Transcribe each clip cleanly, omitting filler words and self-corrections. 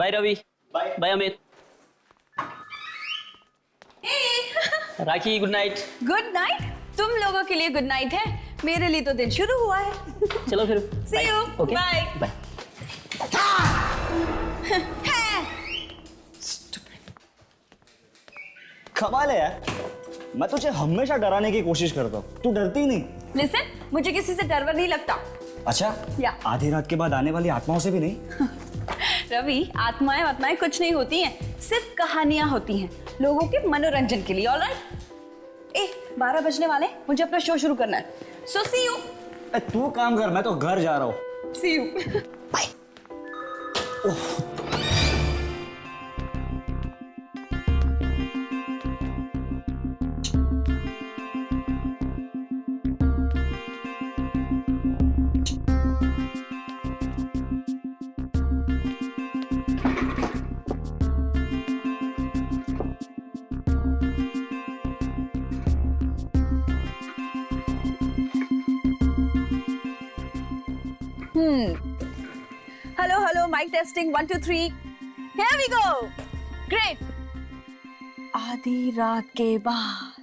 Bye Ravi. Bye Amit. राखी good night. Good night. तुम लोगों के लिए गुड नाइट है, मेरे लिए तो दिन शुरू हुआ है। चलो फिर। See you. Okay Bye. Bye. कमाल है यार, मैं तुझे हमेशा डराने की कोशिश करता हूँ, तू डरती ही नहीं। लिसन, मुझे किसी से डर नहीं लगता। अच्छा या। आधी रात के बाद आने वाली आत्माओं से भी नहीं? रवि, आत्माएं कुछ नहीं होती हैं, सिर्फ कहानियां होती हैं लोगों के मनोरंजन के लिए। ऑलराइट। 12 बजने वाले, मुझे अपना शो शुरू करना है। So see you. तू काम कर, मैं तो घर जा रहा हूँ। See you. Bye. Hello, mike testing 1 2 3। Here we go. Great. आधी रात के बाद।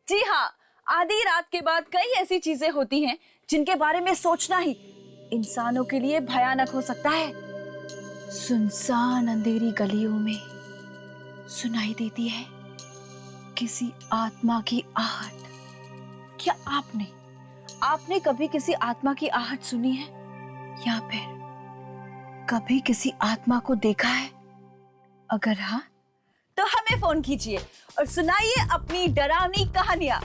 जी हाँ, आधी रात के बाद कई ऐसी चीजें होती हैं जिनके बारे में सोचना ही इंसानों के लिए भयानक हो सकता है। सुनसान अंधेरी गलियों में सुनाई देती है किसी आत्मा की आहट। क्या आपने कभी किसी आत्मा की आहट सुनी है, या फिर कभी किसी आत्मा को देखा है? अगर हाँ, तो हमें फोन कीजिए और सुनाइए अपनी डरावनी कहानियां।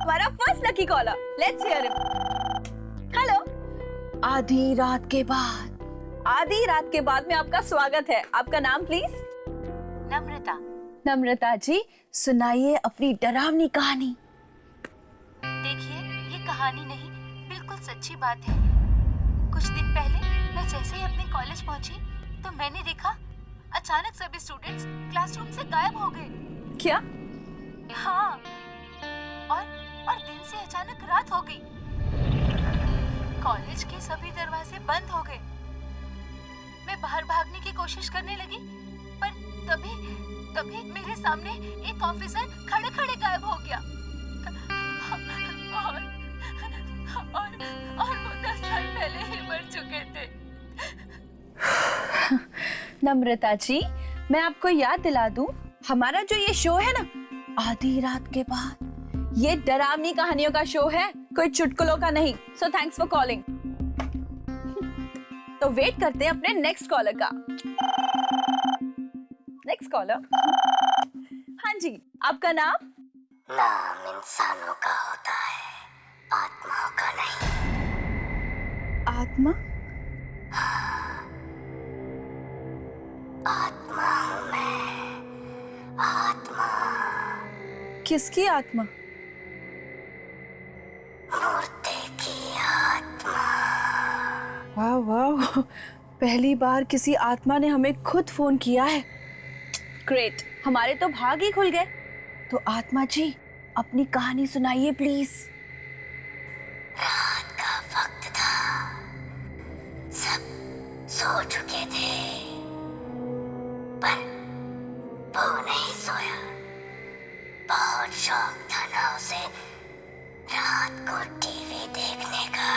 हमारा first lucky caller, let's hear him. Hello. आधी रात के बाद में आपका स्वागत है। आपका नाम प्लीज? नम्रता जी, सुनाइए अपनी डरावनी कहानी। देखिए, ये कहानी नहीं, बिल्कुल सच्ची बात है। कुछ दिन पहले मैं जैसे ही अपने कॉलेज पहुंची तो मैंने देखा अचानक सभी स्टूडेंट्स क्लासरूम से गायब हो गए। क्या? हाँ, और दिन से अचानक रात हो गई। कॉलेज के सभी दरवाजे बंद हो गए। मैं बाहर भागने की कोशिश करने लगी, पर तभी मेरे सामने एक ऑफिसर खड़े गायब हो गया। और वो 10 साल पहले ही मर चुके थे। नम्रता जी, मैं आपको याद दिला दूं, हमारा जो ये शो है ना, आधी रात के बाद, ये डरावनी कहानियों का शो है, कोई चुटकुलों का नहीं। So thanks for calling. तो वेट करते हैं अपने नेक्स्ट कॉलर का। Next collar. हाँ जी, आपका नाम? नाम इंसानों का होता है, आत्माओं का नहीं। आत्मा? आत्मा हूँ मैं, आत्मा। किसकी आत्मा? मूर्ति की आत्मा। वाह, पहली बार किसी आत्मा ने हमें खुद फोन किया है। ग्रेट, हमारे तो भाग ही खुल गए। तो आत्मा जी, अपनी कहानी सुनाइए प्लीज। रात का वक्त था, सब सो चुके थे, पर वो नहीं सोया। बहुत शौक था ना उसे रात को टीवी देखने का।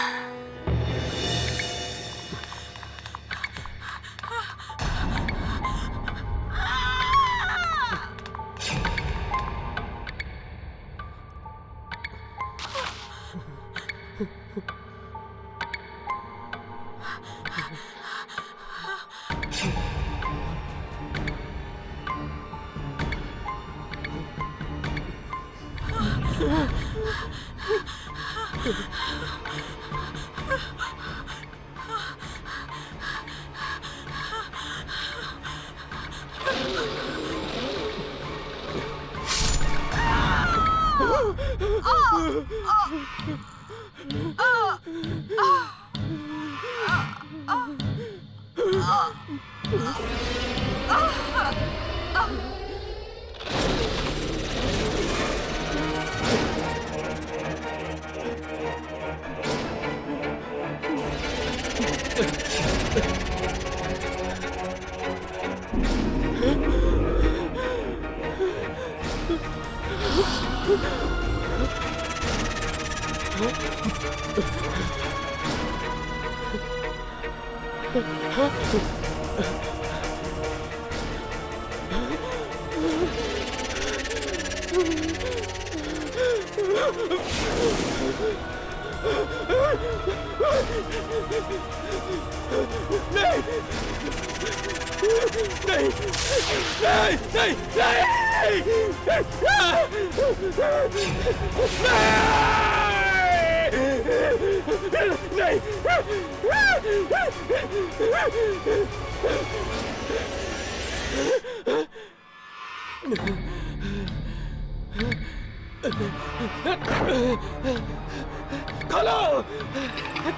खोलो,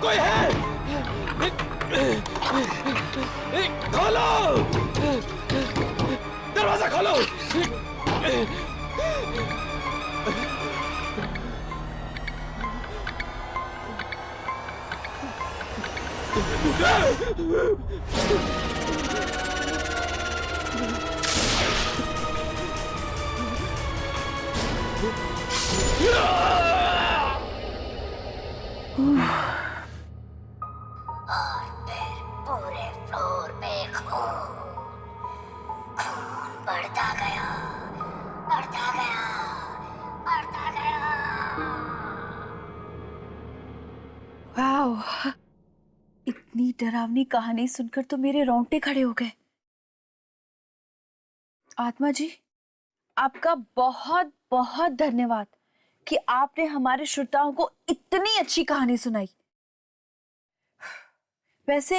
कोई है? खोलो, दरवाजा खोलो। और फिर पूरे फ्लोर पे खून बढ़ता गया, बढ़ता गया, बढ़ता गया। वाओ, इतनी डरावनी कहानी सुनकर तो मेरे रोंगटे खड़े हो गए। आत्मा जी, आपका बहुत बहुत धन्यवाद कि आपने हमारे श्रोताओं को इतनी अच्छी कहानी सुनाई। वैसे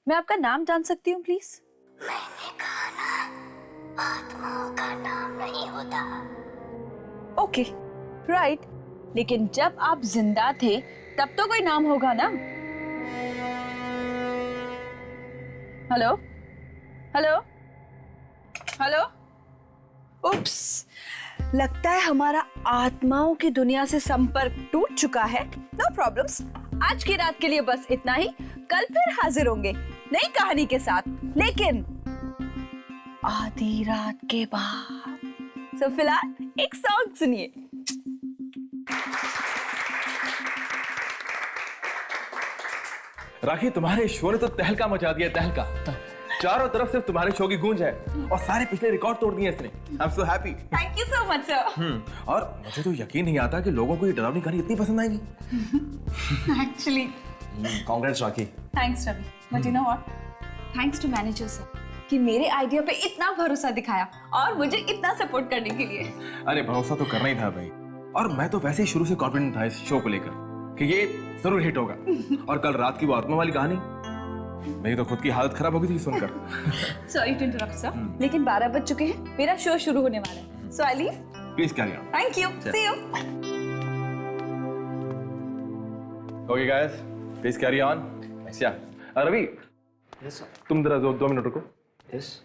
मैं आपका नाम जान सकती हूँ प्लीज? मैंने कहा ना, आत्माओं का नाम नहीं होता। Okay, right. लेकिन जब आप जिंदा थे तब तो कोई नाम होगा ना? Hello hello hello. उप्स, लगता है हमारा आत्माओं की दुनिया से संपर्क टूट चुका है। नो प्रॉब्लम्स, आज की रात के लिए बस इतना ही। कल फिर हाजिर होंगे नई कहानी के साथ, लेकिन आधी रात के बाद। सो फिलहाल एक सॉन्ग सुनिए। राखी, तुम्हारे शो ने तो तहलका मचा दिया, तहलका। चारों तरफ सिर्फ तुम्हारे शो की गूंज है और सारे पिछले रिकॉर्ड तोड़ दिए इसने। I am so happy. Thank you so much sir. और मुझे तो यकीन नहीं आता कि लोगों को ये डरावनी कहानी इतनी पसंद आएगी। Actually congrats Rakhi. Thanks Ravi, but you know what, thanks to manager sir कि मेरे आइडिया पे इतना भरोसा दिखाया और मुझे इतना सपोर्ट करने के लिए। अरे भरोसा तो करना ही था भाई, और मैं तो वैसे ही शुरू से कॉन्फिडेंट था इस शो को लेकर कि ये जरूर हिट होगा। और कल रात की वो आत्मा वाली कहानी, मेरी तो खुद की हालत खराब हो गई थी सुनकर। सॉरी टू इंटरप्ट सर, लेकिन 12 बज चुके हैं, मेरा शो शुरू होने वाला है। So I leave. Please carry on. Thank you, see you. Okay guys, please carry on. क्या रवि, यस सर। तुम जरा 2 मिनट रुको। यस।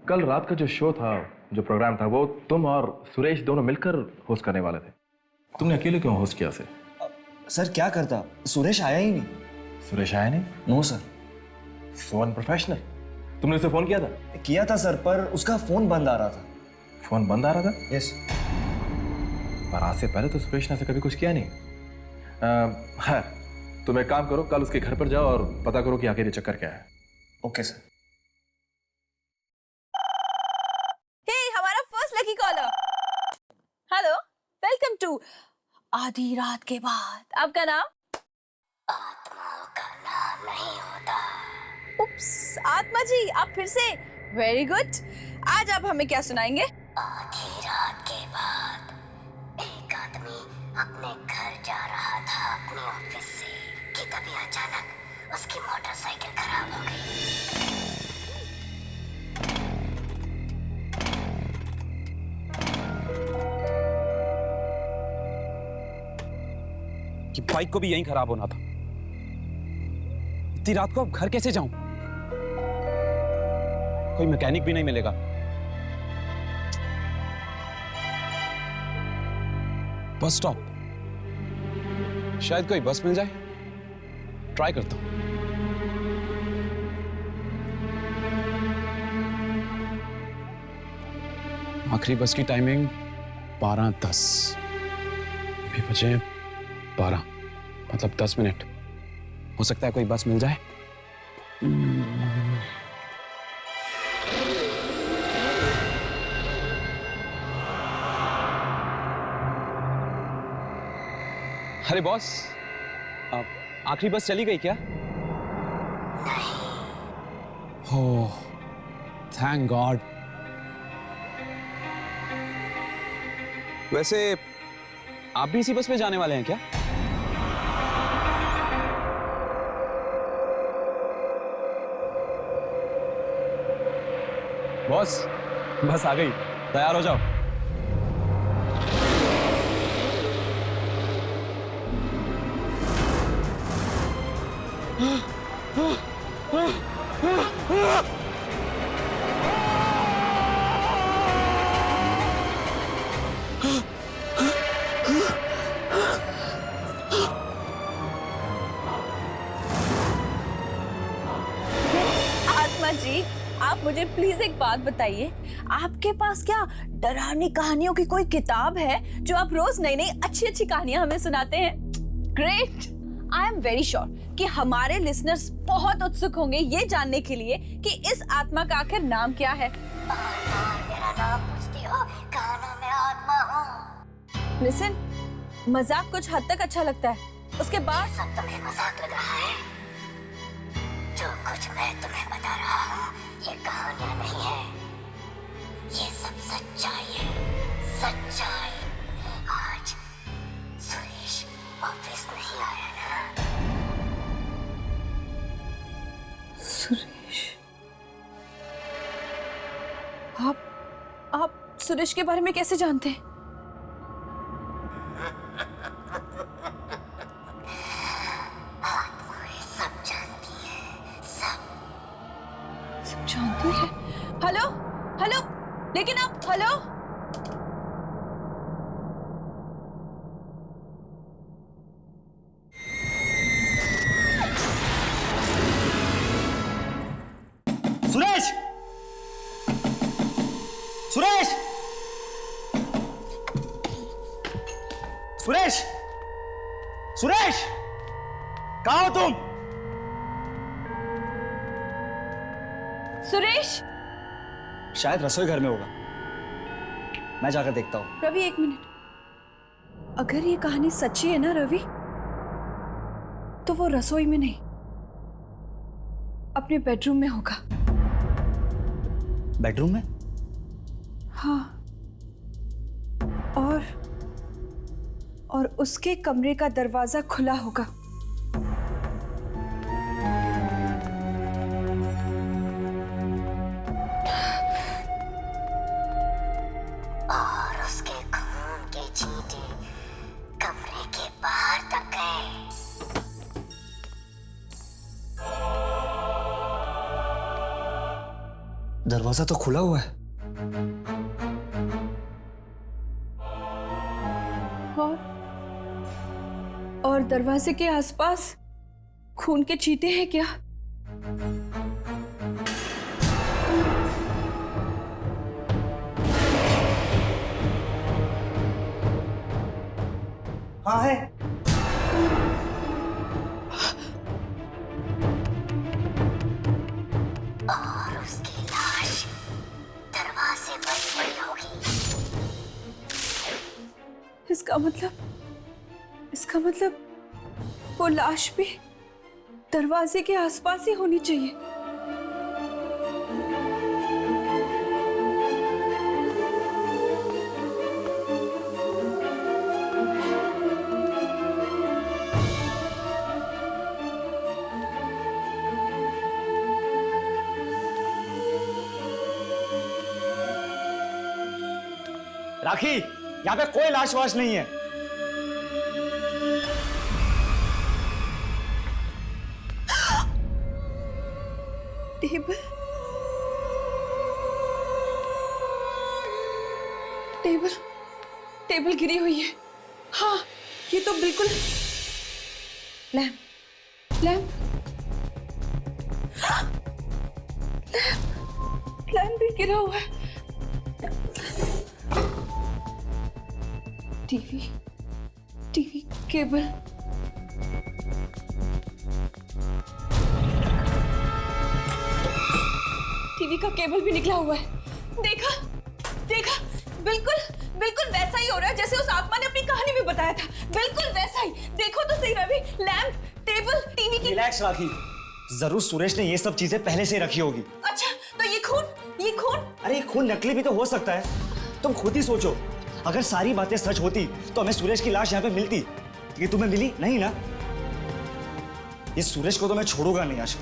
कल रात का जो शो था, जो प्रोग्राम था, वो तुम और सुरेश दोनों मिलकर होस्ट करने वाले थे। तुमने अकेले क्यों होस्ट किया? सर क्या करता, सुरेश आया ही नहीं। सुरेश आया नहीं? No sir. So unprofessional. तुमने उसे फोन किया था? किया था सर, पर उसका फोन बंद आ रहा था। फोन बंद आ रहा था? यस। पर आज से पहले तो सुरेश ने ऐसे कभी कुछ किया नहीं। हाँ, तुम एक काम करो, कल उसके घर पर जाओ और पता करो कि आखिर ये चक्कर क्या है। Okay sir. हे, हमारा first lucky caller. Hello, welcome to आधी रात के बाद। आपका नाम? आत्माओं का नाम नहीं होता। उप्स, आत्मा जी आप फिर से। Very good. आज आप हमें क्या सुनाएंगे? आधी रात के बाद एक आदमी अपने घर जा रहा था अपने ऑफिस से कि तभी अचानक उसकी मोटरसाइकिल खराब हो गई। कि बाइक को भी यहीं खराब होना था। इतनी रात को अब घर कैसे जाऊं? कोई मैकेनिक भी नहीं मिलेगा। बस स्टॉप, शायद कोई बस मिल जाए। ट्राई करता हूं। आखिरी बस की टाइमिंग 12:10। अभी बजे 12, मतलब 10 मिनट। हो सकता है कोई बस मिल जाए। अरे बॉस, आखिरी बस चली गई क्या? हो, थैंक गॉड। वैसे आप भी इसी बस में जाने वाले हैं क्या? बॉस, बस आ गई, तैयार हो जाओ। आत्मा जी, आप मुझे प्लीज एक बात बताइए, आपके पास क्या डरावनी कहानियों की कोई किताब है जो आप रोज नई नई अच्छी अच्छी कहानियां हमें सुनाते हैं? Great. I am very sure कि हमारे लिसनर्स बहुत उत्सुक होंगे ये जानने के लिए कि इस आत्मा का आखिर नाम क्या है। मेरा नाम पूछती हो, कहा ना मैं आत्मा हूँ। लिसन, मजाक कुछ हद तक अच्छा लगता है, उसके बाद सब तुम्हें मजाक लग रहा है? जो कुछ मैं तुम्हें बता रहा हूँ ये कहानियां नहीं है, ये सब सच्चाई है, सच्चाई। आज सुरेश ऑफिस नहीं आया ना? सुरेश, आप सुरेश के बारे में कैसे जानते हैं? आत्माएं सब जानती है, सब। सब जानती है? हेलो हेलो, लेकिन आप हेलो। सुरेश! सुरेश! सुरेश! सुरेश! कहाँ हो तुम? सुरेश! शायद रसोई घर में होगा, मैं जाकर देखता हूँ। रवि, एक मिनट। अगर ये कहानी सच्ची है ना रवि, तो वो रसोई में नहीं, अपने बेडरूम में होगा। बेडरूम में? हाँ, और उसके कमरे का दरवाजा खुला होगा। और उसके खून के छींटे कमरे के बाहर तक गए। दरवाजा तो खुला हुआ है। और दरवाजे के आसपास खून के छींटे हैं क्या? हाँ है। और उसकी लाश दरवाजे पर पड़ी होगी। इसका मतलब वो लाश भी दरवाजे के आसपास ही होनी चाहिए। राखी, यहाँ पे कोई लाश वाश नहीं है। टेबल टेबल टेबल गिरी हुई है। हाँ, ये तो बिल्कुल लैंप लैंप लैंप भी गिरा हुआ है। TV TV cable. टीवी का केबल भी निकला हुआ है। देखा देखा, बिल्कुल बिल्कुल वैसा ही हो रहा है जैसे उस आत्मा ने अपनी कहानी में बताया था। बिल्कुल वैसा ही। देखो तो सही रवि, लैंप, टेबल, टीवी की। रिलैक्स राखी, जरूर सुरेश ने ये सब चीजें पहले से रखी होगी। अच्छा, तो ये खून, ये खून। अरे ये खून नकली भी तो हो सकता है। तुम खुद ही सोचो, अगर सारी बातें सच होती तो हमें सुरेश की लाश यहाँ पे मिलती। ये तुम्हें मिली नहीं ना? ये सुरेश को तो मैं छोड़ूंगा नहीं आज।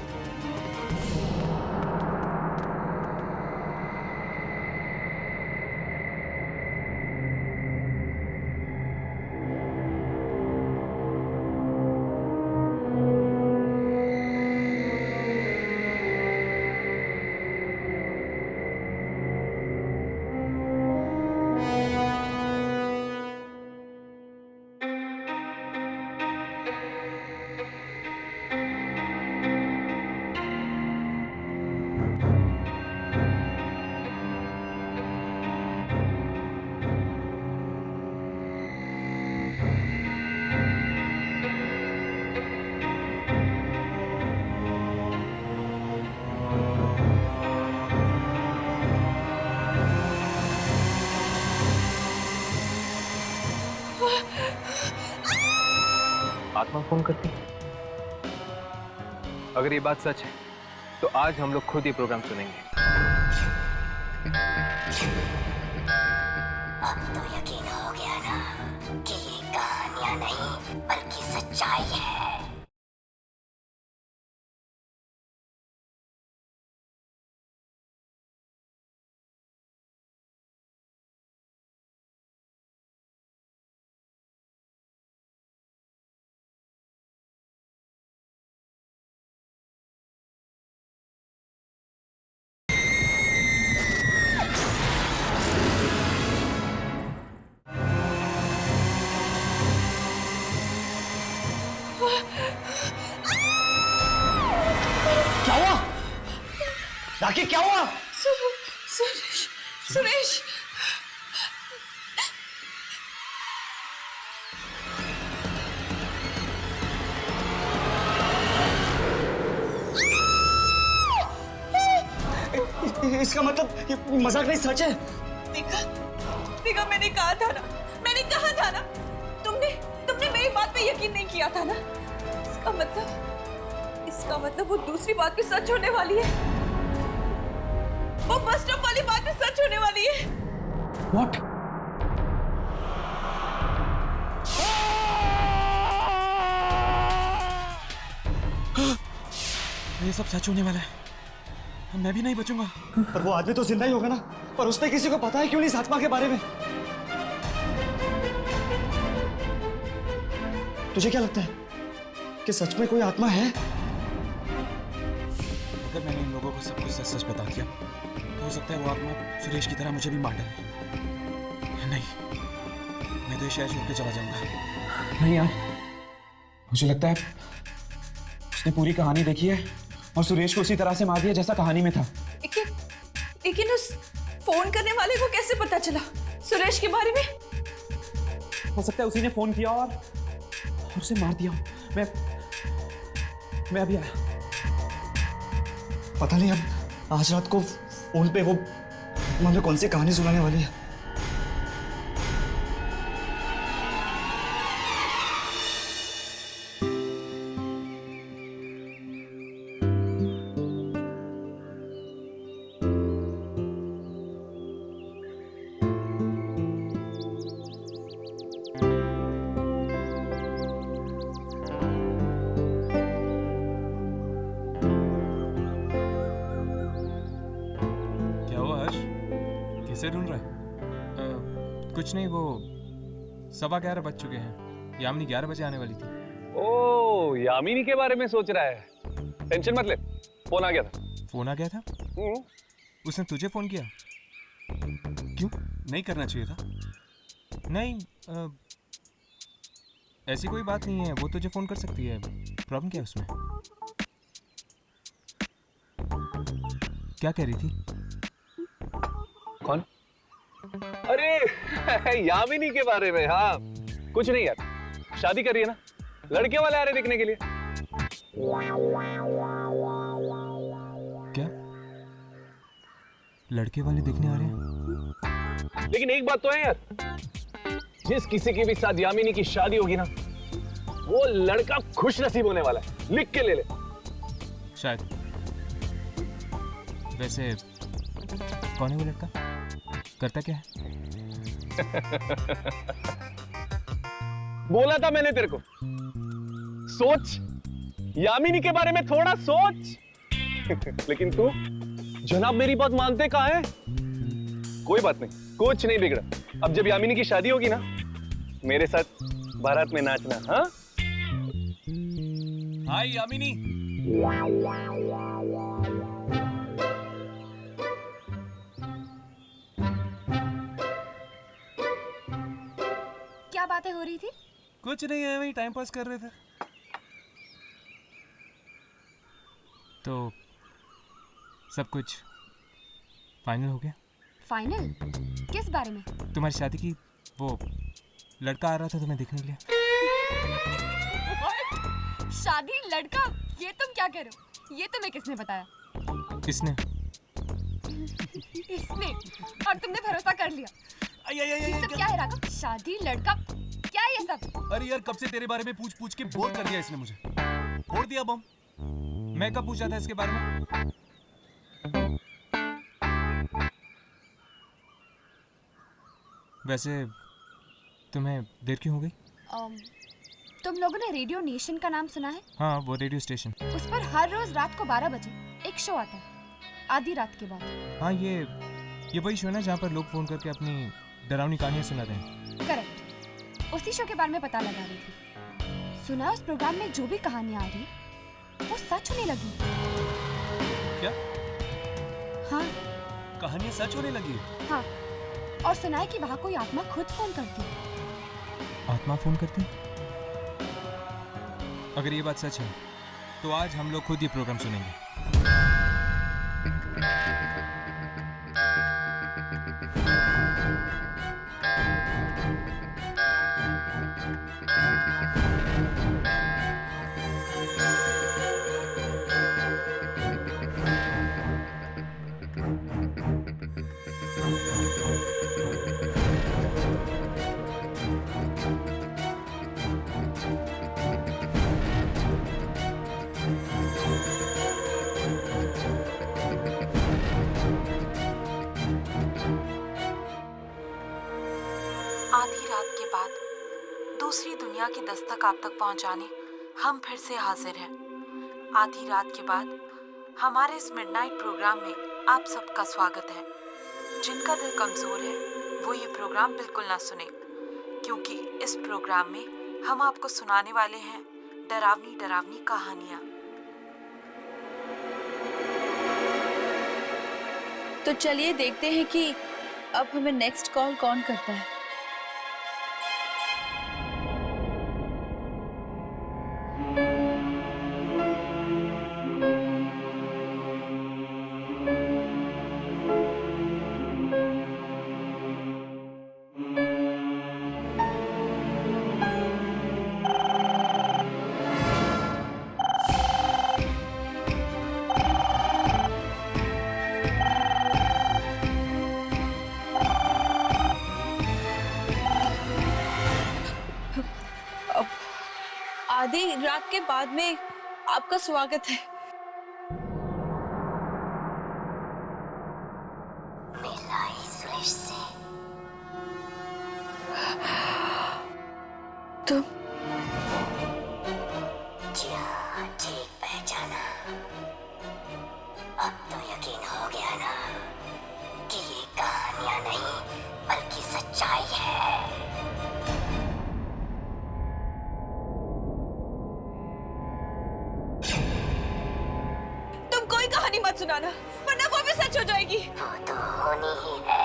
आत्मा फोन करती। अगर ये बात सच है तो आज हम लोग खुद ये प्रोग्राम सुनेंगे। अब तो यकीन हो गया ना कि ये कहानियां नहीं बल्कि सच्चाई है। क्या हुआ राखी, क्या हुआ? सुरेश, सुरेश। इसका मतलब ये मजाक नहीं, सच है। देखा देखा, मैंने कहा था ना, मैंने कहा था ना। तुमने मेरी बात पे यकीन नहीं किया था ना। इसका मतलब वो दूसरी बात भी सच होने वाली है। वो बस स्टॉप वाली बात भी सच होने वाली है। What? ये सब सच होने वाला है। मैं भी नहीं बचूंगा। पर वो आदमी तो जिंदा ही होगा ना। पर उसने किसी को पता है क्यों नहीं इस आत्मा के बारे में? तुझे क्या लगता है कि सच में कोई आत्मा है? अगर मैंने इन लोगों को सब कुछ सच सच बता दिया तो हो सकता है वो आत्मा सुरेश की तरह मुझे भी मार डाले। नहीं, मैं तो ये शहर छोड़ के चला जाऊंगा। नहीं यार, मुझे लगता है उसने पूरी कहानी देखी है और सुरेश को उसी तरह से मार दिया जैसा कहानी में था। लेकिन उस फोन करने वाले को कैसे पता चला सुरेश के बारे में? हो सकता है उसी ने फोन किया और उसे मार दिया। मैं अभी आया। पता नहीं अब आज रात को फोन पे वो हमें कौन सी कहानी सुनाने वाली है। किसे ढूंढ रहा है? कुछ नहीं, वो 11:15 बज चुके हैं। यामिनी 11 बजे आने वाली थी। ओह, यामिनी के बारे में सोच रहा है। टेंशन मत ले, फोन आ गया था। फोन आ गया था? उसने तुझे फोन किया? क्यों? नहीं करना चाहिए था। नहीं, ऐसी कोई बात नहीं है, वो तुझे फोन कर सकती है। प्रॉब्लम क्या है उसमें? क्या कह रही थी? कौन? अरे यामिनी के बारे में। हाँ, कुछ नहीं यार, शादी कर रही है ना, लड़के वाले आ रहे देखने के लिए। क्या लड़के वाले देखने आ रहे हैं? लेकिन एक बात तो है यार, जिस किसी के भी साथ यामिनी की शादी होगी ना, वो लड़का खुश नसीब होने वाला है। लिख के ले ले। शायद। वैसे कौन है वो लड़का, करता क्या है? बोला था मैंने तेरे को, सोच, यामिनी के बारे में थोड़ा सोच। लेकिन तू जनाब मेरी बात मानते कहाँ है? कोई बात नहीं, कुछ नहीं बिगड़ा। अब जब यामिनी की शादी होगी ना, मेरे साथ बारात में नाचना। हाँ हाय यामिनी। क्या बातें हो रही थी? कुछ नहीं है, वही टाइम पास कर रहे थे। तो सब कुछ फाइनल हो गया? फाइनल? किस बारे में? तुम्हारी शादी की वो लड़का आ रहा था तुम्हें देखने के लिए। शादी लड़का? ये तुम क्या कह रहे हो? ये तुम्हें किसने बताया? किसने? इसने। और तुमने भरोसा कर लिया। ये सब क्या है राघव? शादी लड़का क्या है ये सब? अरे यार, कब से तेरे बारे में पूछ पूछ के बोर कर दिया इसने मुझे। फोड़ दिया बम। मैं कब पूछा था इसके बारे में? वैसे तुम्हें देर क्यों हो गई? तुम लोगों ने रेडियो नेशन का नाम सुना है? हाँ, वो रेडियो स्टेशन। उस पर हर रोज रात को 12 बजे एक शो आता है, आधी रात के बाद। हाँ, ये वही शो है ना जहाँ पर लोग फोन करके अपनी डरावनी कहानियां सुनाते हैं। करेक्ट। उसी शो के बारे में पता लगा रही थी। सुना उस प्रोग्राम में जो भी कहानियां आ रही वो सच होने लगी। क्या? हाँ, कहानियां सच होने लगी? हाँ। और सुना है कि वहाँ कोई आत्मा खुद फोन करती है। आत्मा फोन करती? अगर ये बात सच है तो आज हम लोग खुद ये प्रोग्राम सुनेंगे। आधी रात के बाद दूसरी दुनिया की दस्तक आप तक पहुंचाने हम फिर से हाजिर हैं। आधी रात के बाद हमारे इस मिडनाइट प्रोग्राम में आप सबका स्वागत है। जिनका दिल कमजोर है वो ये प्रोग्राम बिल्कुल ना सुने, क्योंकि इस प्रोग्राम में हम आपको सुनाने वाले हैं डरावनी डरावनी कहानियाँ। तो चलिए देखते हैं कि अब हमें नेक्स्ट कॉल कौन करता है। आधी रात के बाद में आपका स्वागत है। मिलाई सुरेश से। तुम? जी हाँ, ठीक पहचाना। अब तो यकीन हो गया ना कि ये कहानियां नहीं बल्कि सच्चाई है। कहानी मत सुनाना, वरना वो भी सच हो जाएगी। वो तो होनी ही है।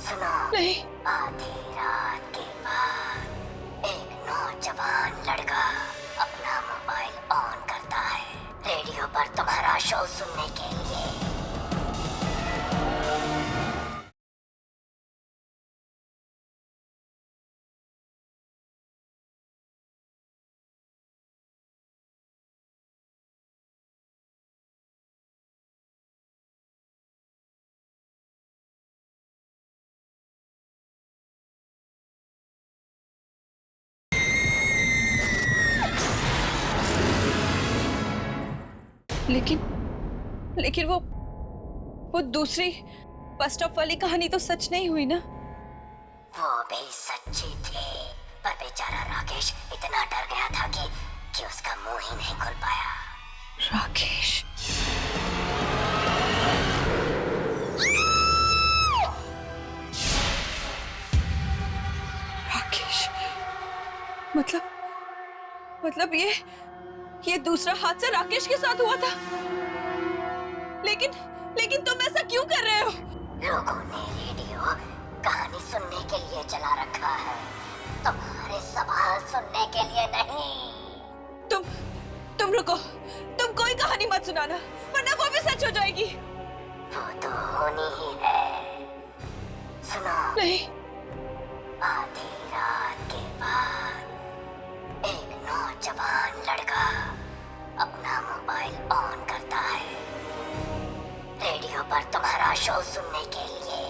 सुनो। नहीं। आधी रात के बाद एक नौजवान लड़का अपना मोबाइल ऑन करता है रेडियो पर तुम्हारा शो सुनने के लिए। लेकिन वो दूसरी बस स्टॉप वाली कहानी तो सच नहीं हुई ना? वो भी सच्ची थी, पर बेचारा राकेश इतना डर गया था कि उसका मुंह ही नहीं खुल पाया। राकेश? राकेश मतलब ये दूसरा हादसा राकेश के साथ हुआ था। लेकिन तुम ऐसा क्यों कर रहे हो? लोगों ने रेडियो कहानी सुनने के लिए चला रखा है, तुम्हारे सवाल सुनने के लिए नहीं। तुम रुको, तुम कोई कहानी मत सुनाना, वरना वो भी सच हो जाएगी। वो तो होनी ही है। सुनो। नहीं। आधी रात के बाद एक नौजवान लड़का अपना मोबाइल ऑन करता है रेडियो पर तुम्हारा शो सुनने के लिए।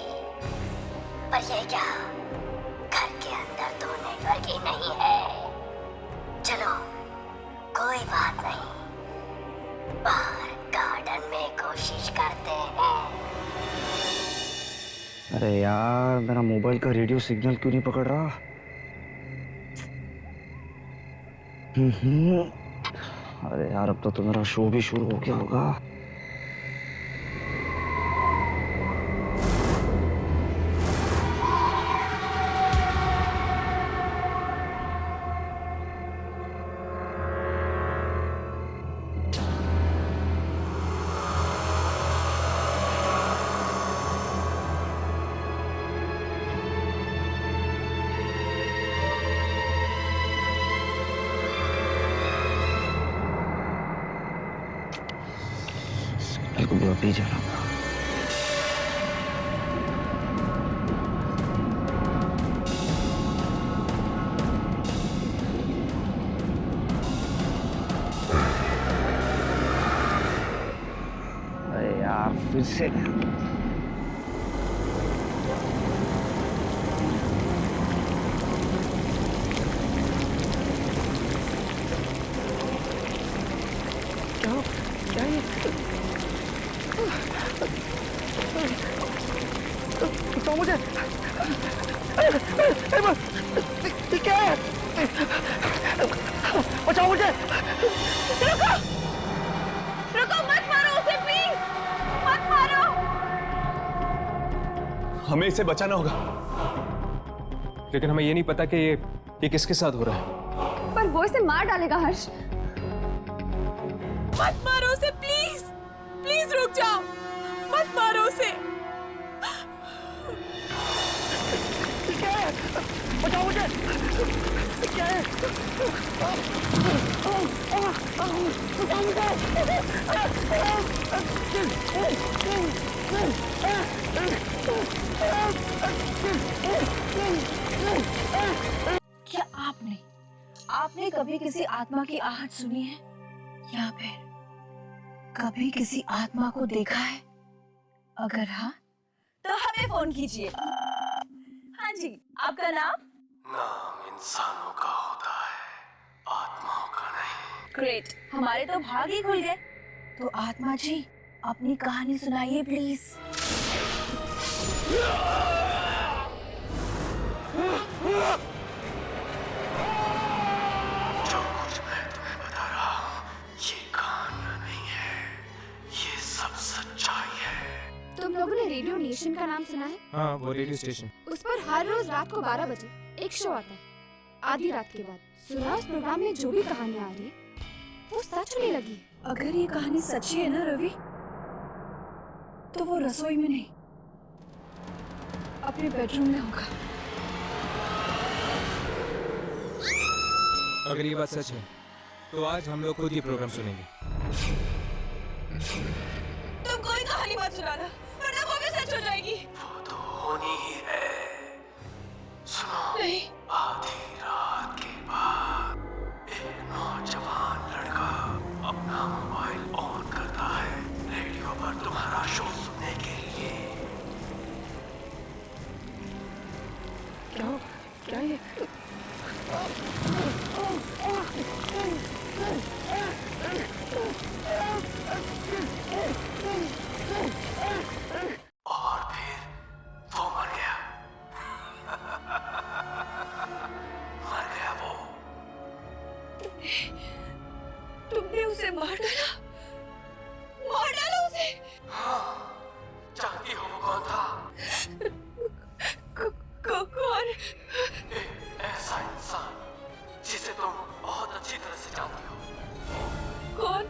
पर ये क्या, घर के अंदर तो नेटवर्क ही नहीं है। चलो कोई बात नहीं, बाहर गार्डन में कोशिश करते हैं। अरे यार, मेरा मोबाइल का रेडियो सिग्नल क्यों नहीं पकड़ रहा? अरे यार, अब तो मेरा शो भी शुरू हो गया होगा। भी जाना। अरे यार, फिर से क्या ये तो मुझे क्या है? बचाओ मुझे। रुको मत मारो उसे, प्लीज मत मारो। हमें इसे बचाना होगा, लेकिन हमें ये नहीं पता कि ये किसके साथ हो रहा है। पर वो इसे मार डालेगा हर्ष। मत मारो उसे, प्लीज प्लीज रुक जाओ, मत मारो उसे। क्या है? बचाओ मुझे। क्या है? क्या आपने कभी किसी आत्मा की आहट सुनी है, या फिर कभी किसी आत्मा को देखा है? अगर हाँ, तो हमें फोन कीजिए। हाँ जी, आपका नाम? नाम इंसानों का होता है, आत्माओं का नहीं। ग्रेट, हमारे तो भाग ही खुल गए। तो आत्मा जी, अपनी कहानी सुनाइए प्लीज। जो कुछ मैं तुम्हें बता रहा हूँ, ये कहानियां नहीं है, ये सब सच्चाई है। तुम लोगों ने रेडियो नेशन का नाम सुना है? हाँ, वो रेडियो स्टेशन। उस पर हर रोज रात को 12 बजे एक शो आता है, आधी रात के बाद। सुना उस प्रोग्राम में जो भी कहानियां आ रही है वो सच होने लगी। अगर ये कहानी सच्ची है ना रवि, तो वो रसोई में नहीं, अपने बेडरूम में होगा। अगर ये बात सच है, तो आज हम लोग खुद ये प्रोग्राम सुनेंगे। तुम कोई कहानी मत सुनाना, वरना वो भी सच हो जाएगी। वो तो होनी ही है। सुनो। नहीं। आधी रात के बाद एक नौजवान लड़का अपना मोबाइल ऑन करता है रेडियो पर तुम्हारा शो सुनने के लिए। क्या ये? तुमने उसे मार डाला? मार डाला उसे? हाँ, जानती हो वो कौन था? कौन? एक ऐसा इंसान जिसे तुम बहुत अच्छी तरह से जानती हो। कौन?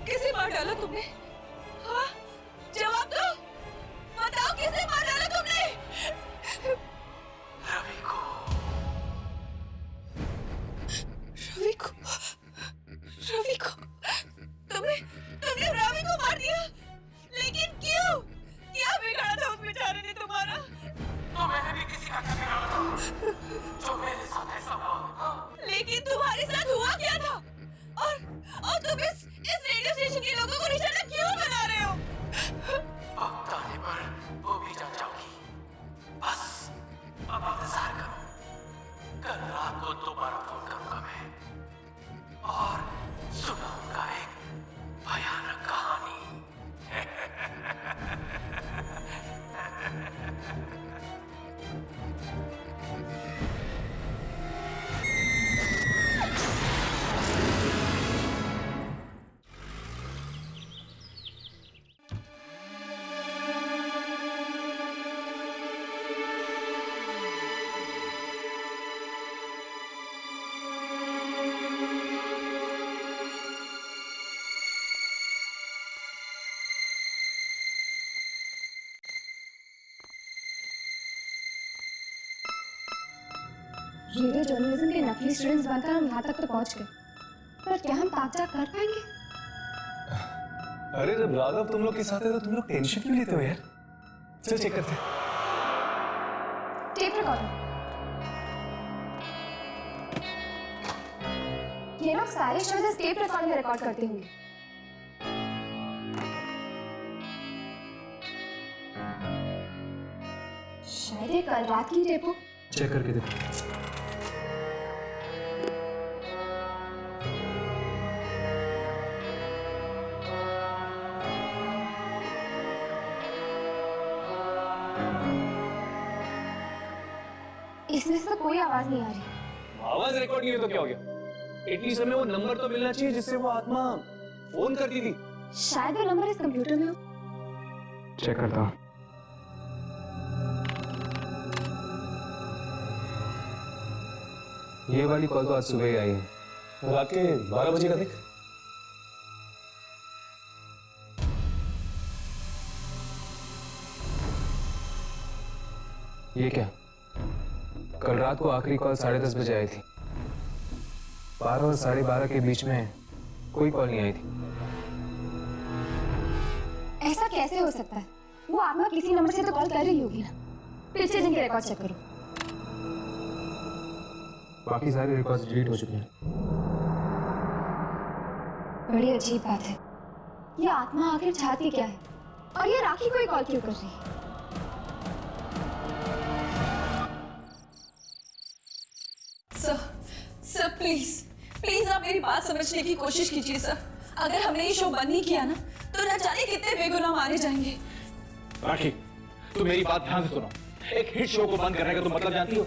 किसे मार डाला तुमने? हाँ, जवाब दो। बताओ किसे मार डाला तुमने? रवि को। रवि को? रवि को? तुमने रवि को मार दिया? लेकिन क्यों? क्या बिगाड़ा था उस बेचारे ने तुम्हारा? तो मैंने भी किसी का क्या बिगाड़ा था? जो मेरे साथ ऐसा हुआ। लेकिन तुम्हारे साथ हुआ क्या था? और तुम इस रेडियो स्टेशन के लोगों को निशाना क्यों बना रहे हो? वक्त आने पर वो भी जान जाओगी। बस अब इंतजार करो। कल रात को दोबारा फोन करूंगा मैं और सुनाऊंगा एक भयानक कहानी। रेडियो जर्नलिज्म के नकली स्टूडेंट्स बनकर हम यहाँ तक तो पहुँच गए, पर क्या हम ताकचा कर पाएंगे? अरे जब राघव तुम लोग के साथ है तो तुम लोग टेंशन क्यों लेते हो यार? चल चेक करते हैं। Tape recorder. ये लोग सारे शोज इस टेप रिकॉर्ड में रिकॉर्ड करते होंगे। शायद ये कल रात की टेप हो। चेक करके देखो। इसमें से तो कोई आवाज नहीं आ रही। आवाज रिकॉर्ड नहीं हुई तो क्या हो गया? एटलीस्ट हमें वो नंबर तो मिलना चाहिए जिससे वो आत्मा फोन करती थी। शायद वो नंबर इस कंप्यूटर में हो। चेक करता हूँ। ये वाली कॉल तो आज सुबह ही आई है। रात के 12 बजे का देख। ये क्या? कल रात को आखिरी कॉल 10:30 बजे आई थी। 12 और 12:30 के बीच में कोई कॉल नहीं आई थी। ऐसा कैसे हो सकता है? वो आत्मा किसी नंबर से तो कॉल कर रही होगी ना। पिछले दिन के रिकॉर्ड चेक करो। बाकी सारे रिकॉर्ड्स डिलीट हो चुके हैं। बड़ी अजीब बात है। ये आत्मा आखिर चाहती क्या है? और ये राखी कोई कॉल क्यों कर रही है? सर प्लीज आप मेरी बात समझने की कोशिश कीजिए सर। अगर हमने ये शो बंद नहीं किया ना तो न जाने कितने बेगुनाह मारे जाएंगे। राखी, तुम मेरी बात ध्यान से सुनो। एक हिट शो को बंद करने का तुम मतलब जानती हो?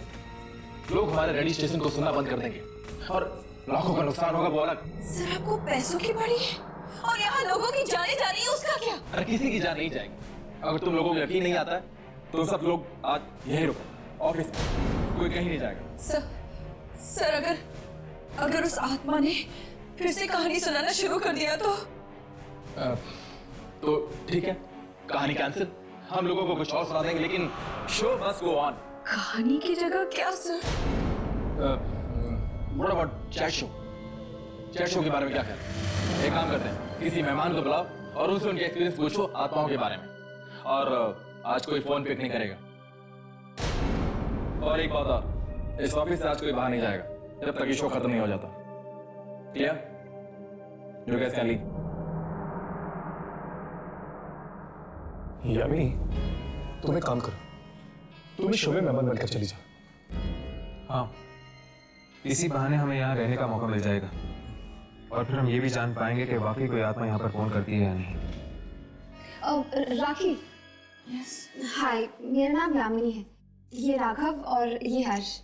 लोग हमारे रेडियो स्टेशन को सुनना बंद कर देंगे और लाखों का नुकसान होगा, वो अलग। सर आपको पैसों की पड़ी है और यहाँ लोगों की जाने जा रही है, उसका क्या? अरे किसी की जान नहीं जाएगी। अगर तुम लोगों को यकीन नहीं आता है तो सब लोग आज यहीं रुको, ऑफिस में, कोई कहीं नहीं जाएगा। सर अगर उस आत्मा ने फिर से कहानी सुनाना शुरू कर दिया तो ठीक है, कहानी कैंसिल। हम लोगों को कुछ और सुना देंगे, लेकिन शो मस्ट गो ऑन। कहानी की जगह क्या sir? What about chat show? Chat show के बारे में क्या ख्याल है? एक काम करते हैं, किसी मेहमान को बुलाओ और उनसे उनके एक्सपीरियंस पूछो आत्माओं के बारे में। और आज कोई फोन पिक नहीं करेगा। और एक बात और, इस ऑफिस से आज कोई बाहर नहीं जाएगा जब तक ये शो खत्म नहीं हो जाता। Clear? You guys can leave. Yami, तुम एक काम करो, तुम इस शो में मेहमान बनकर चली जाओ। हाँ, इसी बहाने हमें यहाँ रहने का मौका मिल जाएगा और फिर हम ये भी जान पाएंगे कि वाकई कोई आत्मा यहाँ पर फोन करती है या नहीं। राखी। हाय, मेरा नाम यामिनी है। ये राघव और ये हर्ष।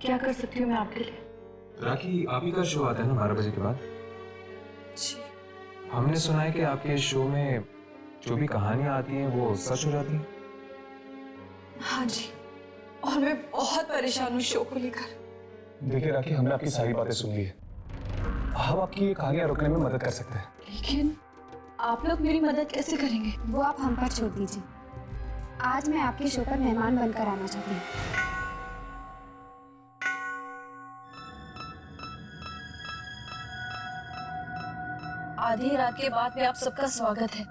क्या कर सकती हूँ मैं आपके लिए? राखी, आप ही का शो आता है ना 12 बजे के बाद? जी। हमने सुना है कि आपके शो में जो भी कहानियां आती हैं वो सच हो जाती हैं। हाँ जी, और मैं बहुत परेशान हूँ शो को लेकर। देखिए राखी, हमने आपकी सारी बातें सुन ली है। हम आपकी ये कहानियां रोकने में मदद कर सकते हैं। लेकिन आप लोग मेरी मदद कैसे करेंगे? वो आप हम पर छोड़ दीजिए। आज मैं आपके शो पर मेहमान बनकर आना चाहती हूँ। आधी रात के बाद में आप सबका स्वागत है।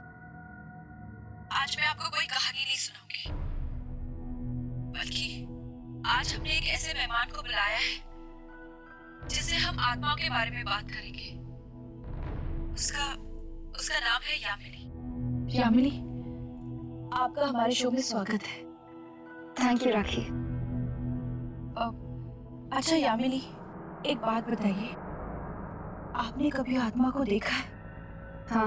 आज मैं आपको कोई कहानी नहीं सुनाऊंगी, बल्कि आज हमने एक ऐसे मेहमान को बुलाया है जिससे हम आत्माओं के बारे में बात करेंगे। उसका नाम है यामिनी। यामिनी, आपका हमारे शो में स्वागत है। थैंक यू राखी। अच्छा यामिनी, एक बात बताइए, आपने कभी आत्मा को देखा है? हाँ,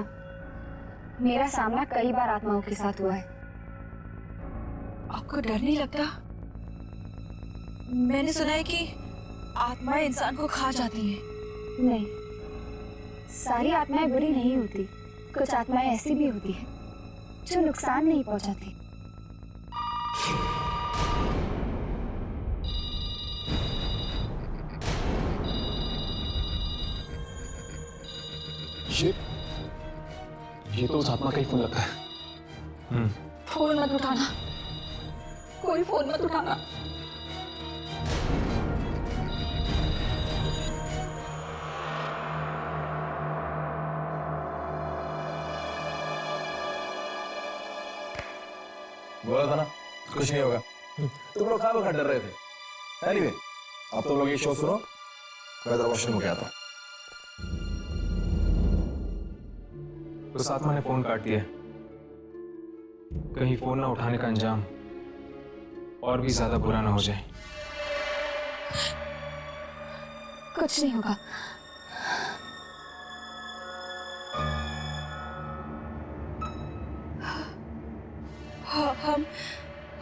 मेरा सामना कई बार आत्माओं के साथ हुआ है। आपको डर नहीं लगता? मैंने सुना है कि आत्माएं इंसान को खा जाती हैं। नहीं, सारी आत्माएं बुरी नहीं होती। कुछ आत्माएं ऐसी भी होती हैं जो नुकसान नहीं पहुंचाती। ये तो उस आत्मा का ही फोन लगता है। फोन मत उठाना, कोई फोन मत उठाना। बोला था ना कुछ नहीं होगा। तुम लोग कहाँ डर रहे थे? एनीवे, अब तुम लोग ये शो सुनो, मैं जरा वॉशरूम में आता हूँ। उस आत्मा ने फोन काट दिया। कहीं फोन ना उठाने का अंजाम और भी ज्यादा बुरा ना हो जाए। कुछ नहीं होगा।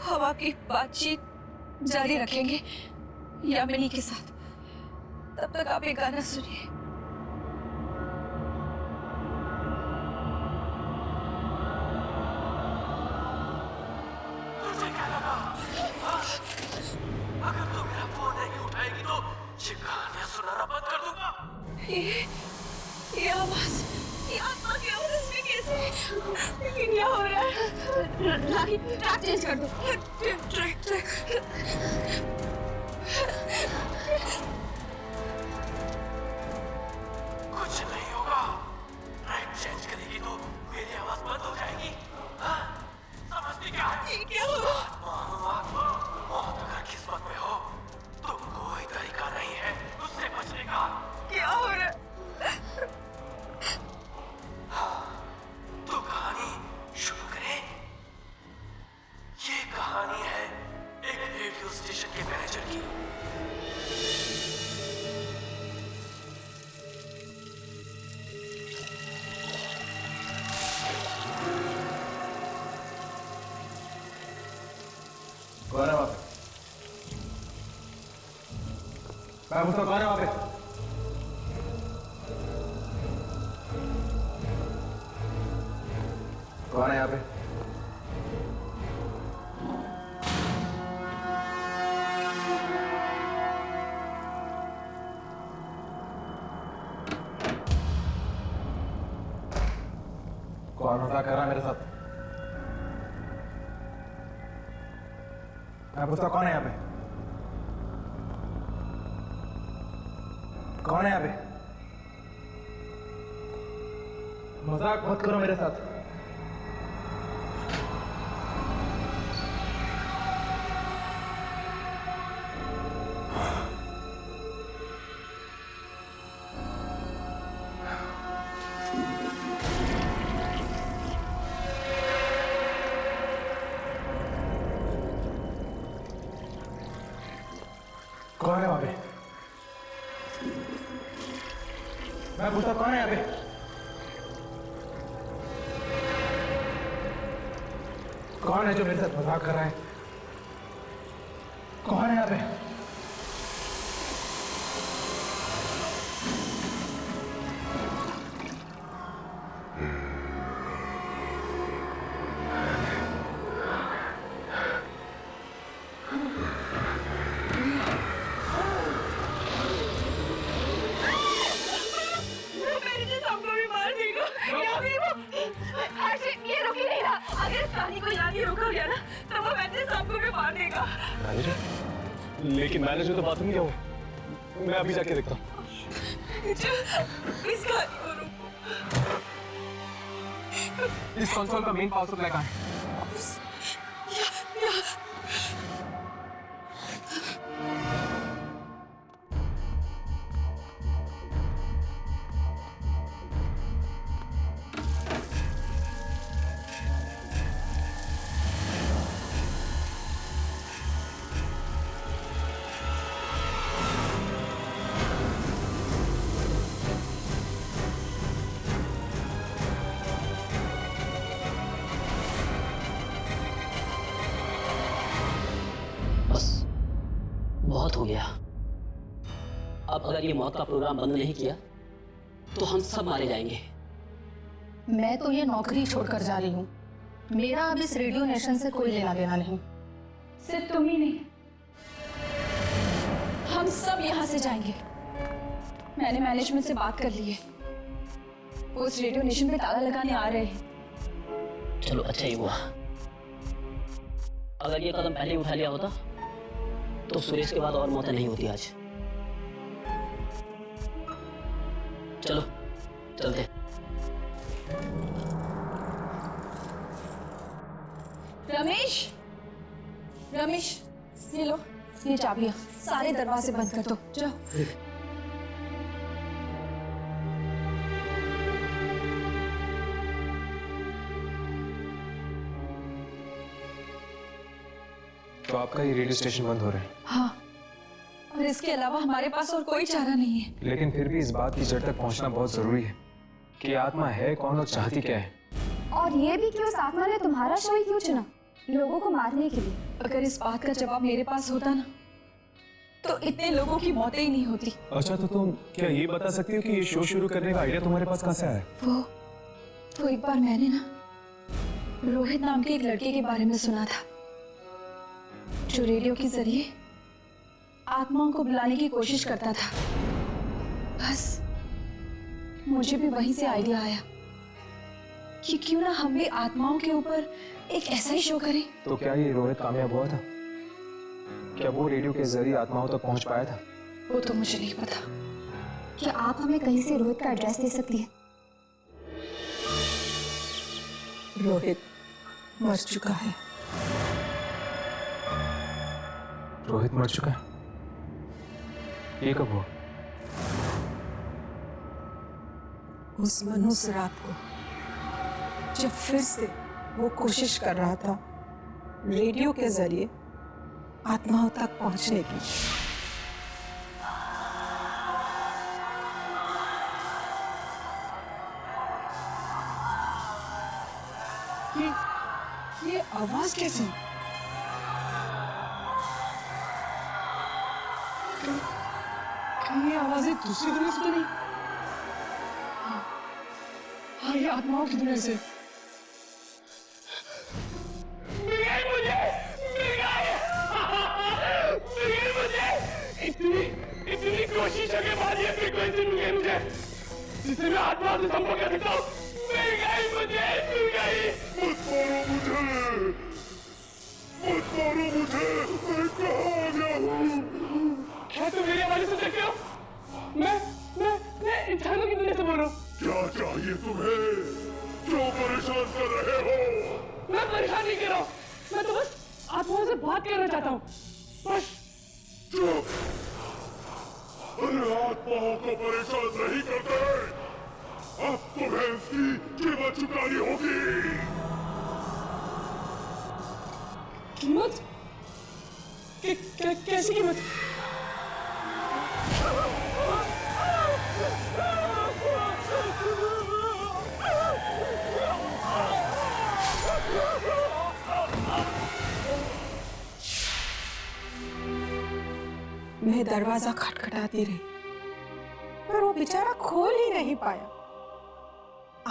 हम आपकी बातचीत जारी रखेंगे यामिनी के साथ। तब तक आप एक गाना सुनिए। तुझे क्या लगा? अगर तू मेरा फोन नहीं उठाएगी तो ये कहानियां सुनाना बंद कर दूंगा। ये आवाज, ये आत्मा की आवाज में कैसे? लेकिन क्या हो रहा है? राखी, ट्रैक चेंज कर दो। ट्रैक। कुछ नहीं होगा। ट्रैक चेंज करेगी तो मेरी आवाज बंद हो जाएगी। हाँ? समझती क्या है? क्या होगा? आत्मा, मौत अगर किस्मत में हो तो कोई तरीका नहीं है उससे बचने का। क्या हो रहा है? तो कहानी शुरू करें। ये कहानी है एक रेडियो स्टेशन के मैनेजर की। कौन है वहां पे? मैं पूछता हूं, कौन है वहां पे? कौन है यहाँ पे? कौन होता कर रहा मेरे साथ? मैं पूछता कौन है यहाँ पे? कौन है यहाँ पे? मजाक मत करो मेरे साथ। कौन है वहां पे? मैं पूछता कौन है यहाँ पे? कौन है जो मेरे साथ मजाक कर रहा है? कौन है यहाँ पे? लेकिन मैनेजर तो बाथरूम गया हो। मैं अभी जाके देखता हूँ। इस गाड़ी को रोको। इस कंसोल का मेन पावर सप्लाई कहाँ है? बहुत हो गया। अब अगर ये मौत का प्रोग्राम बंद नहीं किया तो हम सब मारे जाएंगे। मैं तो ये नौकरी छोड़कर जा रही हूँ। मेरा अब इस रेडियो नेशन से कोई लेना देना नहीं। सिर्फ तुम ही नहीं, हम सब यहाँ से जाएंगे। मैंने मैनेजमेंट से बात कर ली है, वो इस रेडियो नेशन पे ताला लगाने आ रहे हैं। चलो अच्छा ही हुआ। अगर ये कदम पहले उठा लिया होता तो सुरेश के बाद और मौतें नहीं होती आज। चलो चलते। रमेश, रमेश, ये लो, ये चाबियां। सारे दरवाजे बंद कर दो, जाओ। तो आपका ये रेडियो स्टेशन बंद हो रहा है? हाँ, और इसके अलावा हमारे पास और कोई चारा नहीं है। लेकिन फिर भी इस बात की जड़ तक पहुंचना बहुत जरूरी है कि आत्मा है कौन और चाहती क्या है। और ये भी कि उस आत्मा ने तुम्हारा शो ही क्यों चुना, लोगों को मारने के लिए? अगर इस बात का जवाब मेरे पास होता ना तो इतने लोगों की मौतें ही नहीं होती। अच्छा, तो तुम क्या ये बता सकती हो कि ये शो शुरू करने का आइडिया तुम्हारे पास कहाँ से आया? वो एक बार मैंने ना रोहित नाम के एक लड़के के बारे में सुना था जो रेडियो के जरिए आत्माओं को बुलाने की कोशिश करता था। बस मुझे भी वहीं से आइडिया आया कि क्यों ना हम भी आत्माओं के ऊपर एक ऐसा ही शो करें। तो क्या ये रोहित कामयाब हुआ था? क्या वो रेडियो के जरिए आत्माओं तक पहुंच पाया था? वो तो मुझे नहीं पता। क्या आप हमें कहीं से रोहित का एड्रेस दे सकती हैं? रोहित मर चुका है। रोहित मर चुका है? ये कब हुआ? उस मनुष्य रात को जब फिर से वो कोशिश कर रहा था रेडियो के जरिए आत्माओं तक पहुंचने की। ये आवाज कैसी? ये आवाजें दूसरी दुनिया से तो नहीं? हाँ, ये आत्माओं की दुनिया से। इतनी कोशिशों के बाद ये फ्रीक्वेंसी मिल गई मुझे जिससे मैं आत्मा से संपर्क कर सकता हूँ। मिल गई मुझे, मिल गई। मत मारो मुझे, मैं कहाँ गया हूँ? क्या तुम मेरी आवाज़ सुन सकते हो? मैं इंसानों की दुनिया से बोल रहा हूँ। क्या चाहिए तुम्हें? क्यों परेशान कर रहे हो? मैं परेशान नहीं कर रहा हूँ, मैं तो बस आत्माओं से बात करना चाहता हूँ, बस। चुप! अरे आत्माओं को परेशान नहीं करते। अब तुम्हें इसकी कीमत चुकानी होगी। कीमत? कैसी कीमत? मैं दरवाजा खटखटाती रही पर वो बेचारा खोल ही नहीं पाया।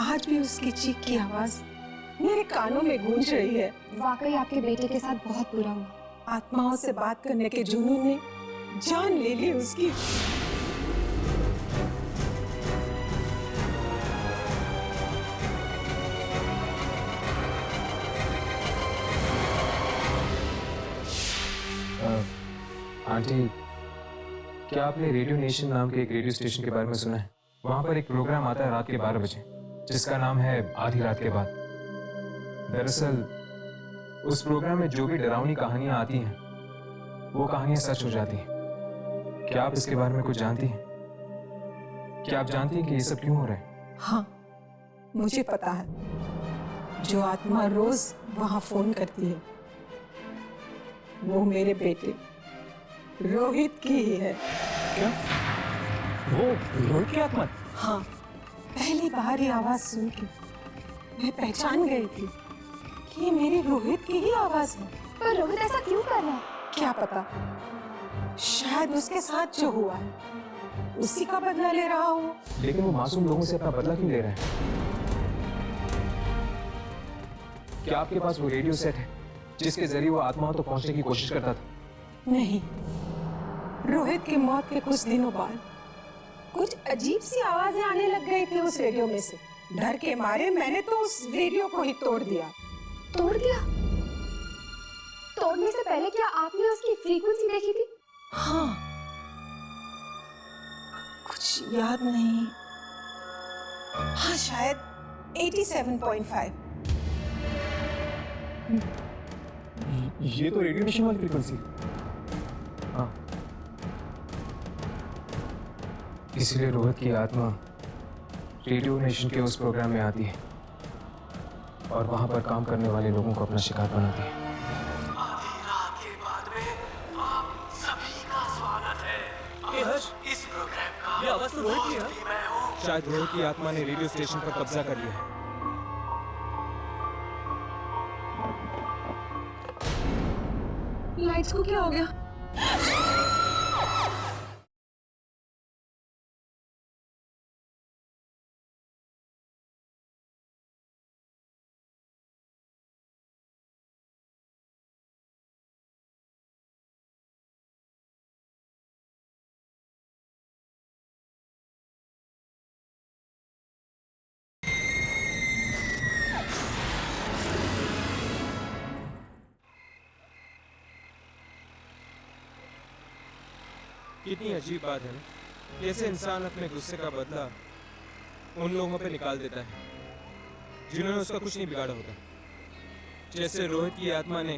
आज भी उसकी चीख की आवाज मेरे कानों में गूंज रही है। वाकई आपके बेटे के साथ बहुत बुरा हुआ। आत्माओं से बात करने के जुनून ने जान ले ली उसकी। आंटी, क्या आपने रेडियो नेशन नाम के एक रेडियो स्टेशन के बारे में सुना है? वहां पर एक प्रोग्राम आता है रात के 12 बजे, जिसका नाम है आधी रात के बाद। दरअसल उस प्रोग्राम में जो भी डरावनी कहानियां आती हैं, वो कहानियां सच हो जाती हैं। क्या आप इसके बारे में कुछ जानती हैं? क्या आप जानती हैं कि ये सब क्यों हो रहा है? हाँ, मुझे पता है। जो आत्मा रोज वहां फोन करती है, वो मेरे बेटे रोहित की ही है। क्या? वो रोहित की आत्मा? हाँ, पहली बार ये आवाज सुन के मैं पहचान गई थी कि ये मेरे रोहित की ही आवाज है। पर रोहित ऐसा क्यों कर रहा है? क्या पता, शायद उसके साथ जो हुआ है उसी का बदला ले रहा हो। लेकिन वो मासूम लोगों से अपना बदला क्यों ले रहे हैं? क्या आपके पास वो रेडियो सेट है जिसके जरिए वो आत्माओं तक पहुंचने की कोशिश करता था? नहीं, रोहित की मौत के कुछ दिनों बाद कुछ अजीब सी आवाजें आने लग गई थी उस रेडियो में से। डर के मारे मैंने तो उस रेडियो को ही तोड़ दिया। तोड़ दिया? तोड़ने से पहले क्या आपने उसकी फ्रीक्वेंसी देखी थी? हाँ, कुछ याद नहीं। हाँ, शायद 87.5। ये तो रेडियो नेशन वाली फ्रीक्वेंसी। हाँ, इसलिए रोहित की आत्मा रेडियो नेशन के उस प्रोग्राम में आती है और वहां पर काम करने वाले लोगों को अपना शिकार बनाती है। आधी रात के बाद में आप सभी का स्वागत है। इस प्रोग्राम का ये आवाज तो रोहित की है। मैं हूँ। शायद रोहित की आत्मा ने रेडियो स्टेशन पर कब्जा कर लिया है। लाइट्स को क्या हो गया? कितनी अजीब बात है ना, कैसे इंसान अपने गुस्से का बदला उन लोगों पे निकाल देता है जिन्होंने उसका कुछ नहीं बिगाड़ा होता। जैसे रोहित की आत्मा ने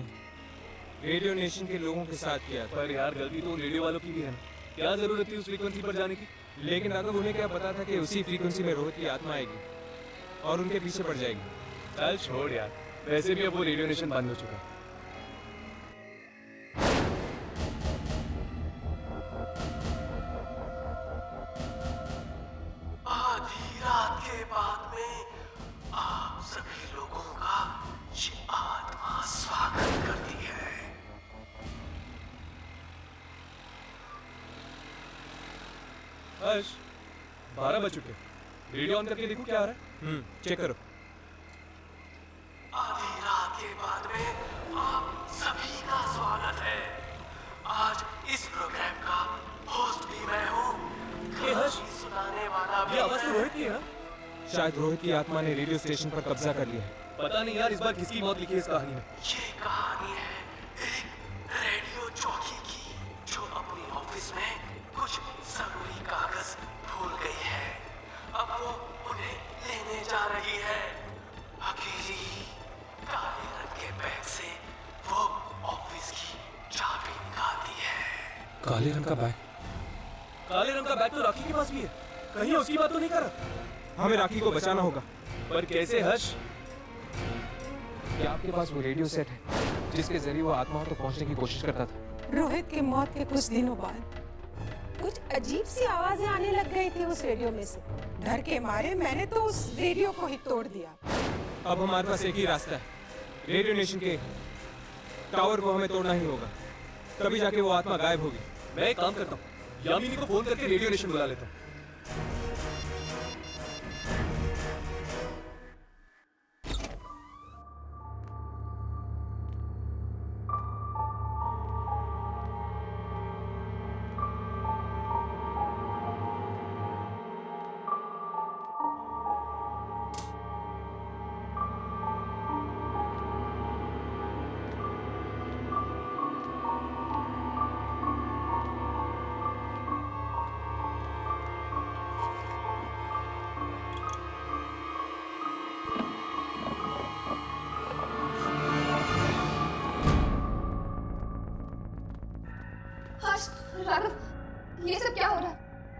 रेडियो नेशन के लोगों के साथ किया। पर यार गलती तो रेडियो वालों की भी है ना, क्या जरूरत थी उस फ्रीक्वेंसी पर जाने की? लेकिन राघव, उन्हें क्या पता था कि उसी फ्रीक्वेंसी में रोहित की आत्मा आएगी और उनके पीछे पड़ जाएगी। चल छोड़ यार, वैसे भी अब वो रेडियो नेशन बंद हो चुका है। आधी रात के बाद में आप सभी लोगों का ये आत्मा स्वागत करती है। हर्ष, 12 बज चुके। रेडियो ऑन करके देखो क्या आ रहा है। चेक करो। आधी रात के बाद में आप सभी का स्वागत है। आज इस प्रोग्राम का होस्ट भी मैं हूँ, कहानी सुनाने वाला भी। ये आवाज तो रोहित की है। शायद रोहित की आत्मा ने रेडियो स्टेशन पर कब्जा कर लिया है। पता नहीं यार, इस बार किसकी मौत लिखी है इस कहानी में। ये कहानी है एक रेडियो जॉकी की, जो अपने ऑफिस में कुछ जरूरी कागज भूल गई है। अब वो उन्हें लेने जा रही है। अकेली काले रंग के बैग से वो ऑफिस की चाबी निकालती है। काले रंग का बैग? काले रंग का बैग तो राखी के पास भी है, कहीं उसकी बात तो नहीं कर रहा? हमें राखी को बचाना होगा। पर कैसे हर्ष? क्या आपके पास वो रेडियो सेट है जिसके जरिए वो आत्माओं तक पहुंचने की कोशिश करता था? रोहित की मौत के कुछ दिनों बाद कुछ अजीब सी आवाजें आने लग गई थी उस रेडियो में से। डर के मारे मैंने तो उस रेडियो को ही तोड़ दिया। अब हमारे पास एक ही रास्ता है, रेडियो नेशन के टावर को हमें तोड़ना ही होगा, तभी जाके वो आत्मा गायब होगी। मैं एक काम करता हूँ, यामिनी को फोन करके रेडियो नेशन बुला लेता हूँ।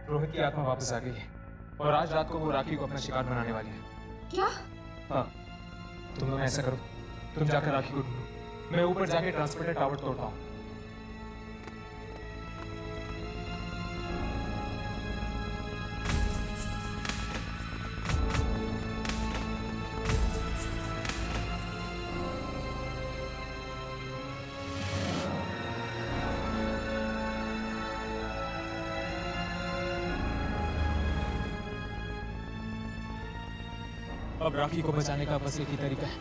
रोहित की आत्मा वापस आ गई है और आज रात को वो राखी को अपना शिकार बनाने वाली है। क्या? हाँ, तुम दोनों ऐसा करो, तुम जाकर राखी को ढूंढो, मैं ऊपर जाके ट्रांसपोर्टर टावर तोड़ता हूँ। अब राखी को बचाने का बस एक ही तरीका है,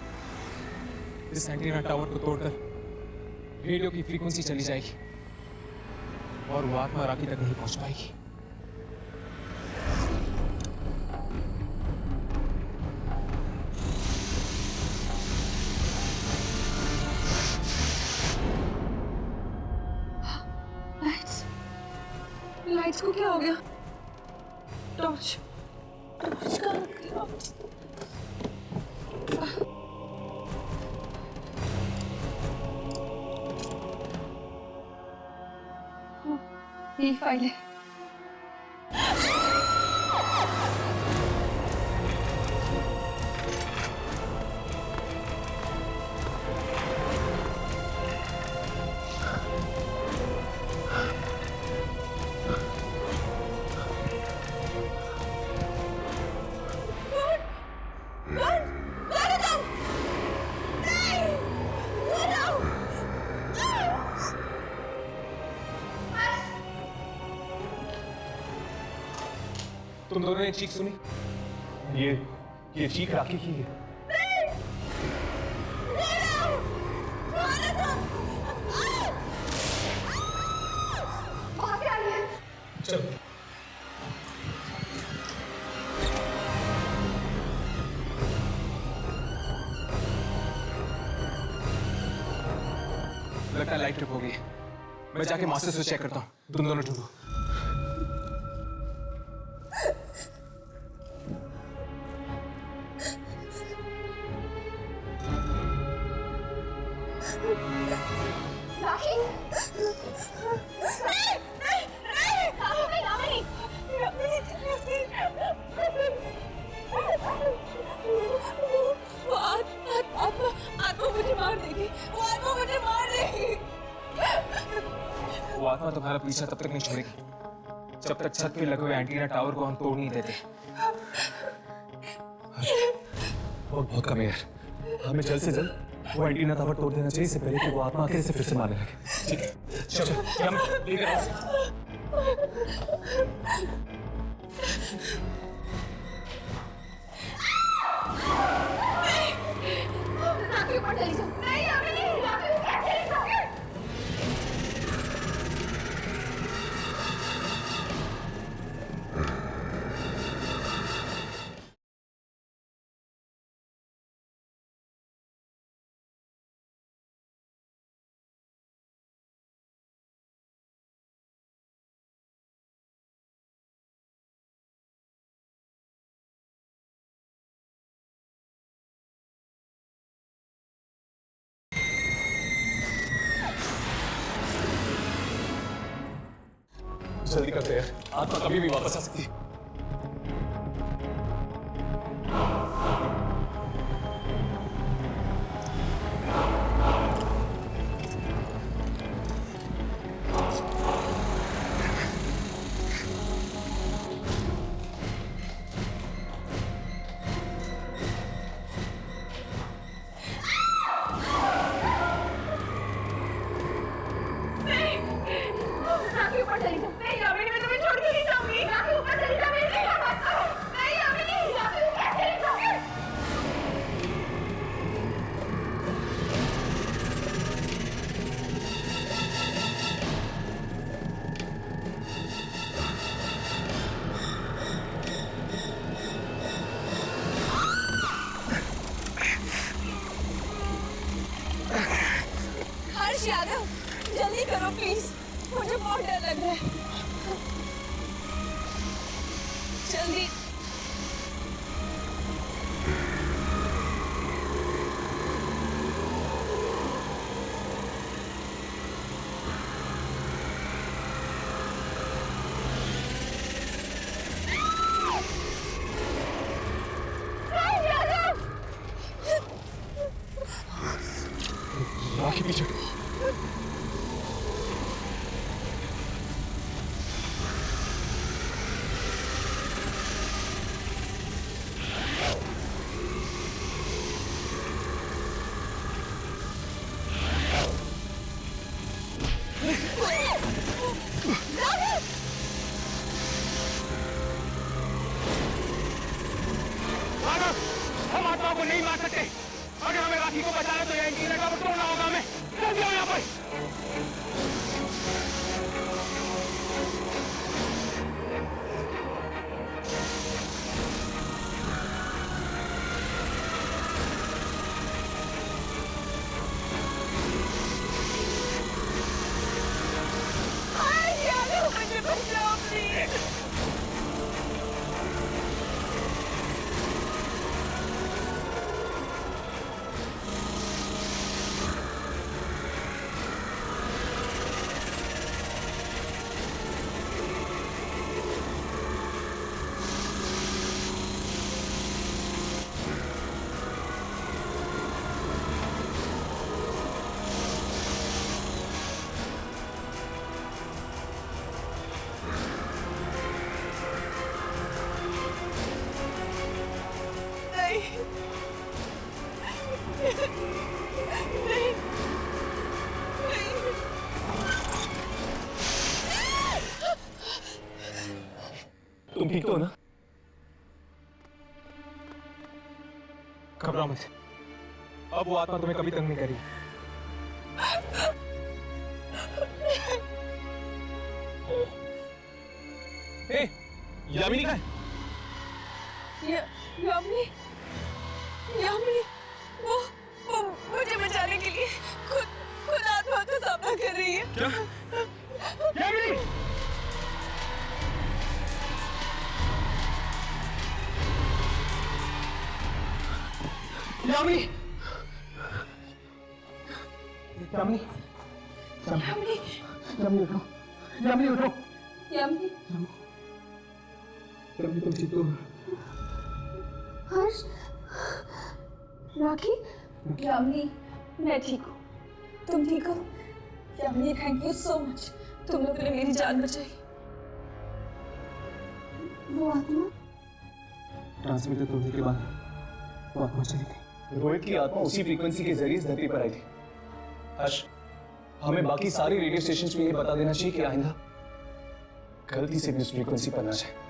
इस एंटीना टावर को तोड़कर रेडियो की फ्रीक्वेंसी चली जाएगी और वो आत्मा राखी तक नहीं पहुंच पाएगी। लाइट्स को क्या हो गया? टॉर्च कहाँ गया? ये फाइल है। तुम दोनों ने चीख सुनी? ये चीख राखी की है। चलो लगता है लाइट ट्रिप हो गई है। मैं जाके मास्टर स्विच चेक करता हूँ, तुम दोनों ढूंढो। वो आत्मा तुम्हारा पीछा तब तक नहीं छोड़ेगी जब तक छत पे लगे हुए एंटीना टावर को हम तोड़ नहीं देते। और बहुत कम है यार, हमें जल्द से जल्द वो एंटीना टावर तोड़ देना चाहिए इससे पहले कि वो आत्मा आके इसे फिर से मारने लगे। ठीक है, चलो हम लेकर आओ। जल्दी करते हैं, आत्मा कभी भी वापस आ सकती है। यादव, जल्दी करो प्लीज, मुझे बहुत डर लग रहा है। जल्दी। को नहीं मार सकते। अगर हमें राखी को बचाना तो यह इंटीरियर टावर तोड़ना होगा हमें। जल्दी आओ यहाँ पर। मुझे बचाओ प्लीज। तुम ठीक तो हो ना? घबराओ मत, अब वो आत्मा तुम्हें कभी तंग नहीं करेगी। यामिनी कहाँ है? यामिनी वो मुझे बचाने के लिए खुद आत्मा का सामना कर रही है। क्या? यामिनी! यामिनी! यामिनी! यामिनी! यामिनी उठो! यामिनी उठो! यामिनी! यामिनी तुम ठीक हो? हर्ष, राखी, यामिनी, मैं ठीक हूँ। तुम ठीक हो? Yamini, thank you so much. तुम लोगों ने मेरी जान बचाई। वो आत्मा? ट्रांसमीटर तोड़ने के बाद वो आत्मा चली गई। रोहित की आत्मा उसी फ्रीक्वेंसी के जरिए इस धरती पर आई थी। हर्ष, हमें बाकी सारी रेडियो स्टेशंस पे ये बता देना चाहिए कि आइंदा गलती से भी उस फ्रीक्वेंसी पर ना जाए।